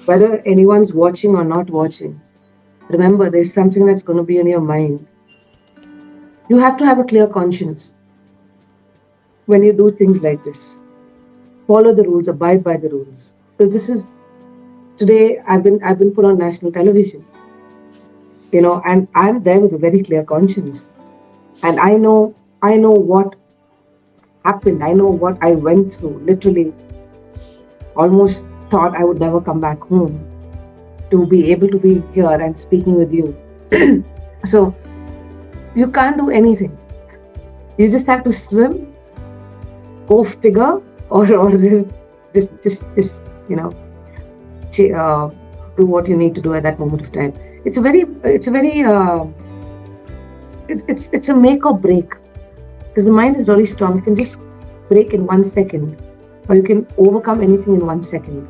Whether anyone's watching or not watching, remember there's something that's going to be in your mind. You have to have a clear conscience when you do things like this. Follow the rules, abide by the rules. So this is today. I've been put on national television, and I'm there with a very clear conscience, and I know what happened. I know what I went through. Literally, almost thought I would never come back home to be able to be here and speaking with you. So you can't do anything. You just have to swim, go figure, or just you know ch- uh, do what you need to do at that moment of time. It's a make or break because the mind is really strong. You can just break in 1 second, or you can overcome anything in 1 second.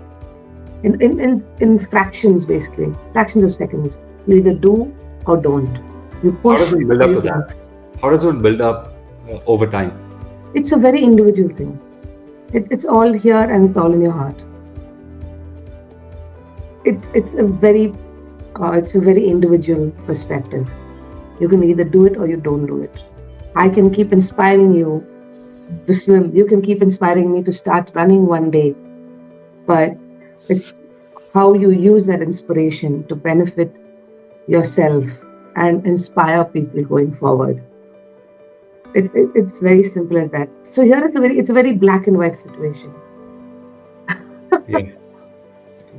In fractions, basically, fractions of seconds. You either do or don't. You How does push one build or up you to don't. that? How does one build up over time? It's a very individual thing. It's all here and it's all in your heart. It's a very individual perspective. You can either do it or you don't do it. I can keep inspiring you to swim. You can keep inspiring me to start running one day, but it's how you use that inspiration to benefit yourself and inspire people going forward. It's very simple as that. So here it's a very black and white situation. Yeah.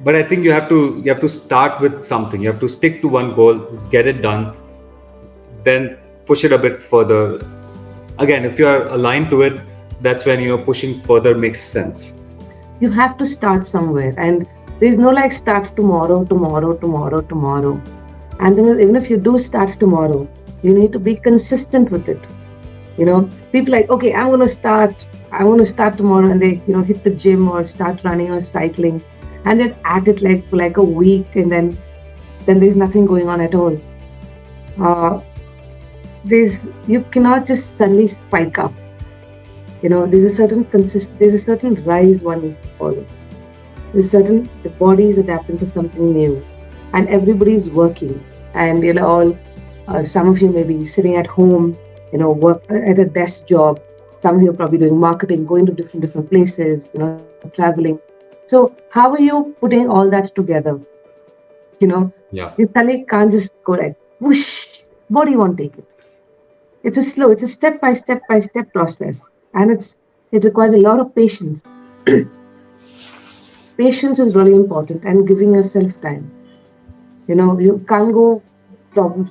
But I think you have to start with something. You have to stick to one goal, get it done, then push it a bit further. Again, if you are aligned to it, that's when pushing further makes sense. You have to start somewhere, and there's no like start tomorrow, tomorrow, tomorrow, tomorrow. And thing is, even if you do start tomorrow, you need to be consistent with it. People like, okay, I'm gonna start tomorrow, and they hit the gym or start running or cycling, and they're at it like for like a week, and then there's nothing going on at all. Uh, there's You cannot just suddenly spike up. There's a certain rise one needs to follow. There's certain the body is adapting to something new, and everybody's working, and all. Some of you may be sitting at home, work at a desk job. Some of you are probably doing marketing, going to different places, traveling. So how are you putting all that together? You know, Yeah. you suddenly can't just go like whoosh. Body won't take it. It's a step by step process, and it requires a lot of patience. Patience is really important, and giving yourself time. You can't go from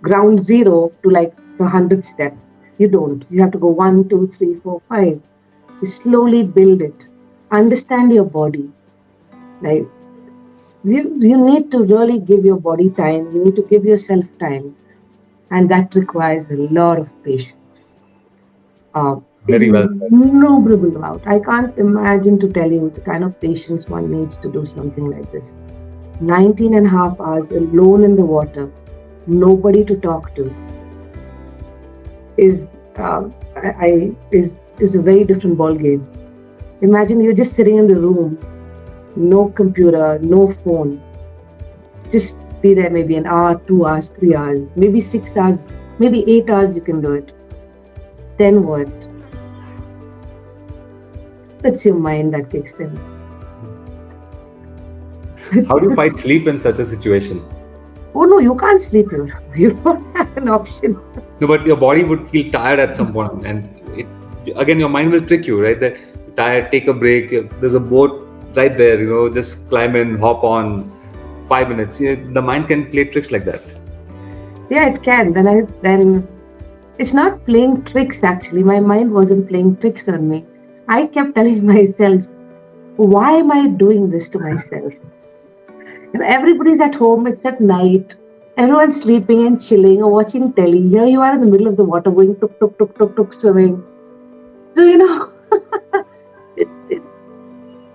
ground zero to like the 100th step. You don't. You have to go one, two, three, four, five. You slowly build it. Understand your body. Like you need to really give your body time. You need to give yourself time, and that requires a lot of patience. Very well said. Innumerable amount. I can't imagine to tell you the kind of patience one needs to do something like this. 19 and a half hours alone in the water, nobody to talk to, is is a very different ball game. Imagine you're just sitting in the room, no computer, no phone, just be there maybe an hour, 2 hours, 3 hours, maybe 6 hours, maybe 8 hours. You can do it. Then what? That's your mind that kicks in. How do you fight sleep in such a situation? Oh no, you can't sleep here. You don't have an option. No, but your body would feel tired at some point, and again, your mind will trick you, right? That you're tired, take a break. There's a boat right there, just climb in, hop on, 5 minutes. The mind can play tricks like that. Yeah, it can. Then it's not playing tricks actually. My mind wasn't playing tricks on me. I kept telling myself, why am I doing this to myself? Everybody's at home, it's at night. Everyone's sleeping and chilling or watching telly. Here you are in the middle of the water going tuk tuk tuk tuk tuk swimming. So, it,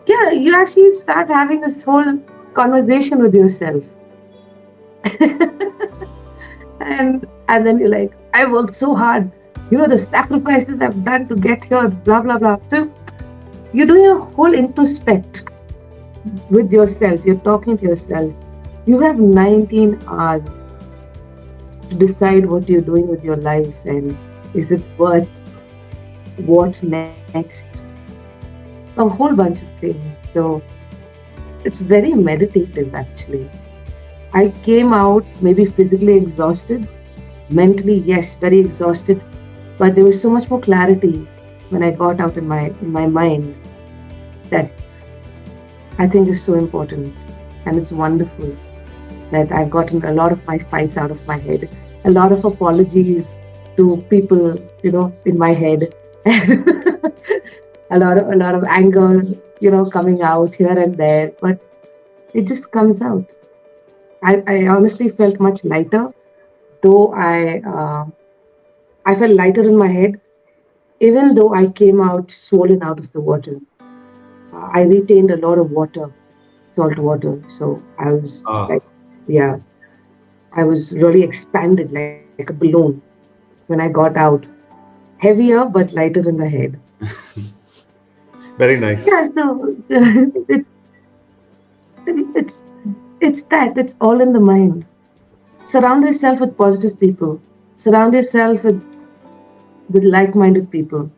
yeah, you actually start having this whole conversation with yourself. And then you're like, I worked so hard. The sacrifices I've done to get here, blah blah blah. So you're doing a whole introspect with yourself. You're talking to yourself. You have 19 hours to decide what you're doing with your life and is it worth what's next? A whole bunch of things. So it's very meditative actually. I came out maybe physically exhausted, mentally, yes, very exhausted, but there was so much more clarity when I got out in my mind that I think is so important. And it's wonderful that I've gotten a lot of my fights out of my head, a lot of apologies to people, in my head, a lot of anger, coming out here and there, but it just comes out. I honestly felt much lighter, though I felt lighter in my head, even though I came out swollen out of the water. I retained a lot of water, salt water, so I was Ah, like, yeah, I was really expanded like a balloon when I got out, heavier but lighter in the head. very nice. Yeah, so it's it's all in the mind. Surround yourself with positive people. Surround yourself with like-minded people.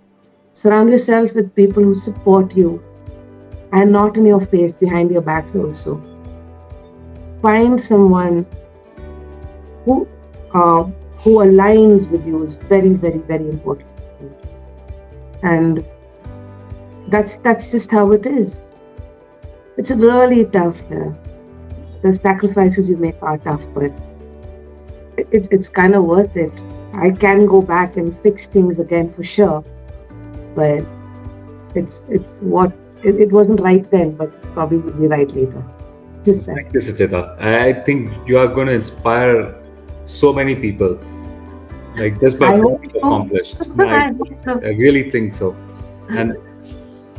Surround yourself with people who support you and not in your face, behind your backs also. Find someone who uh, who aligns with you is very, very, very important. And that's just how it is. It's really tough. The sacrifices you make are tough, but it's kind of worth it. I can go back and fix things again for sure, but it wasn't right then, but it probably will be right later. Just that. Thank you, Sucheta. I think you are going to inspire so many people, like just by I what hope you so. accomplished. I hope so. I really think so. And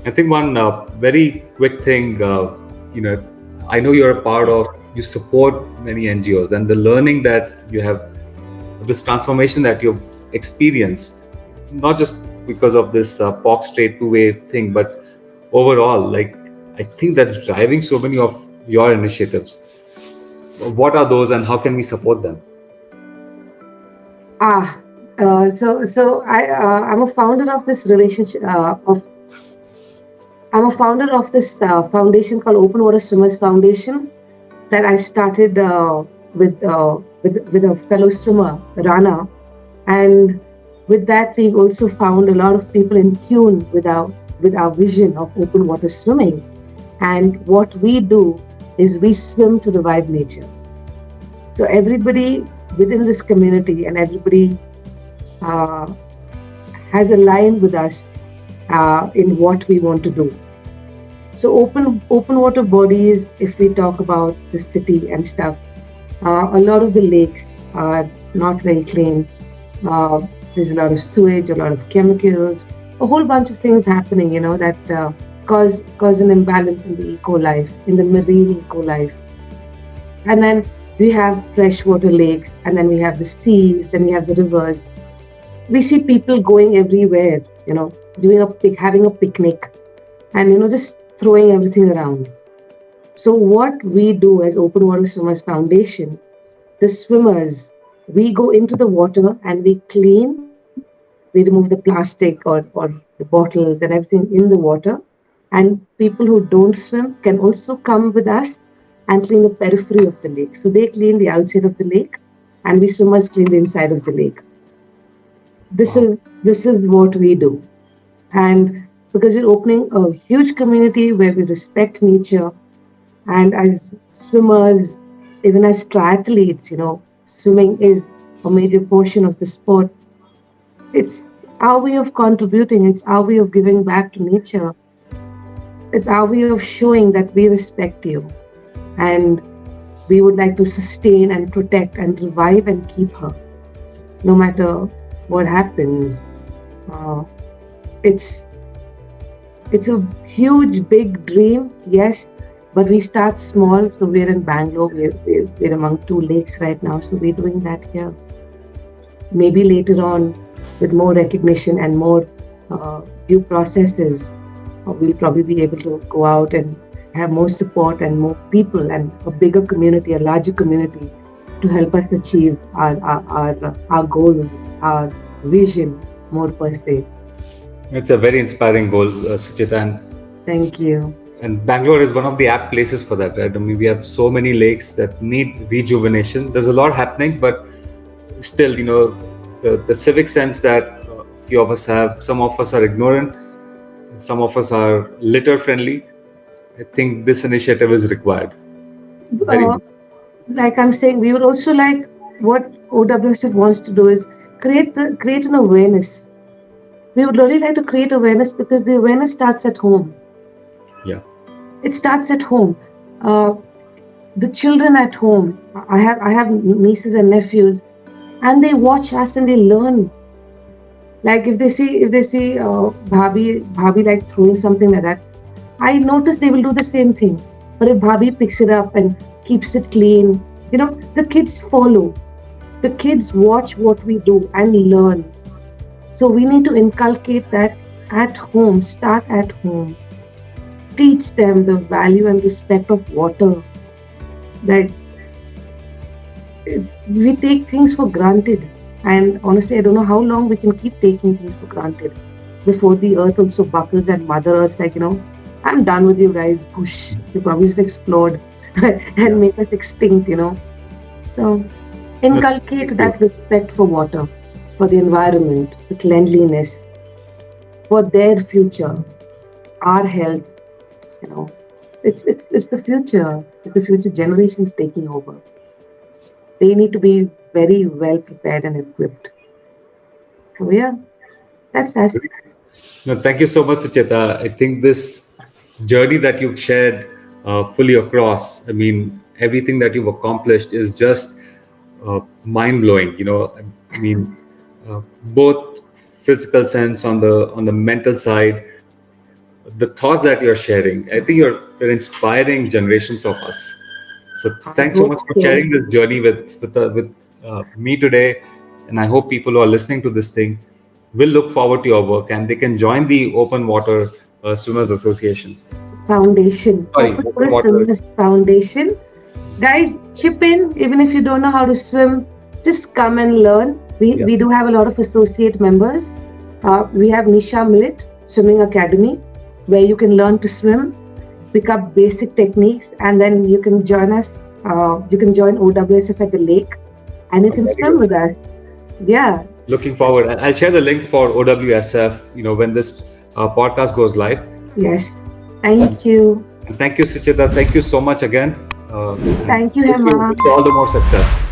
I think one very quick thing, I know you're a part of, you support many NGOs, and the learning that you have, this transformation that you've experienced, not just because of this Palk Strait two-way thing, but overall, like, I think that's driving so many of your initiatives. What are those, and how can we support them? Ah, I'm a founder of this relationship I'm a founder of this foundation called Open Water Swimmers Foundation that I started with a fellow swimmer, Rana, and with that we've also found a lot of people in tune with our vision of open water swimming. And what we do is we swim to revive nature. So everybody within this community and everybody uh, has aligned with us in what we want to do. So open water bodies, if we talk about the city and stuff, a lot of the lakes are not very clean. Uh, there's a lot of sewage, a lot of chemicals, a whole bunch of things happening, that cause an imbalance in the eco life, in the marine eco life. And then we have freshwater lakes, and then we have the seas, then we have the rivers. We see people going everywhere, doing having a picnic, and just throwing everything around. So what we do as Open Water Swimmers Foundation, the swimmers, we go into the water and we clean, we remove the plastic or the bottles and everything in the water. And people who don't swim can also come with us and clean the periphery of the lake. So they clean the outside of the lake and we swimmers clean the inside of the lake. This Wow. is this is what we do. And because we're opening a huge community where we respect nature, and as swimmers, even as triathletes, swimming is a major portion of the sport. It's our way of contributing, it's our way of giving back to nature, it's our way of showing that we respect you. And We would like to sustain and protect and revive and keep her, no matter what happens. Uh, it's it's a huge, big dream, yes, but we start small. So we're in Bangalore. We're among two lakes right now. So we're doing that here. Maybe later on, with more recognition and more due processes, we'll probably be able to go out and have more support and more people and a bigger community, a larger community to help us achieve our goals, our vision more per se. It's a very inspiring goal, Sucheta, Thank you. and Bangalore is one of the apt places for that, right? I mean, we have so many lakes that need rejuvenation. There's a lot happening, but still, the civic sense that few of us have, some of us are ignorant, some of us are litter friendly. I think this initiative is required very Uh, much. like I'm saying, we would also like what OWSF wants to do is create an awareness. We would really like to create awareness because the awareness starts at home. Yeah. It starts at home. Uh, the children at home. I have nieces and nephews, and they watch us and they learn. Like if they see bhabhi like throwing something like that, I notice they will do the same thing. But if bhabhi picks it up and keeps it clean, the kids follow. The kids watch what we do and learn. So we need to inculcate that at home. Start at home. Teach them the value and respect of water. That we take things for granted. And honestly, I don't know how long we can keep taking things for granted before the earth also buckles and Mother Earth's like, I'm done with you guys. Push. You probably just explode Yeah. and make us extinct. So No, inculcate thank you. that respect for water, for the environment, the cleanliness, for their future, our health. You know, it's the future. It's the future generations taking over. They need to be very well prepared and equipped. So yeah, that's us. No, thank you so much, Sucheta. I think this journey that you've shared fully across, I mean, everything that you've accomplished is just mind blowing. I mean, both physical sense on the mental side, the thoughts that you're sharing. I think you're inspiring generations of us. So I thanks so hope much for so. sharing this journey with me today, and I hope people who are listening to this thing will look forward to your work and they can join the Open Water Swimmers Association. Foundation, Sorry, Open Open Water Water. Swimmers Foundation. Guys, chip in even if you don't know how to swim. Just come and learn. We do Yes. have a lot of associate members. We have Nisha Millet Swimming Academy, where you can learn to swim, pick up basic techniques, and then you can join us. You can join OWSF at the lake, and you Oh, can very swim good. with us. Yeah. Looking forward. I'll share the link for OWSF. When this podcast goes live. Yes. Thank you. And thank you, Suchita. Thank you so much again. And Thank you, wish you Hema. all the more success.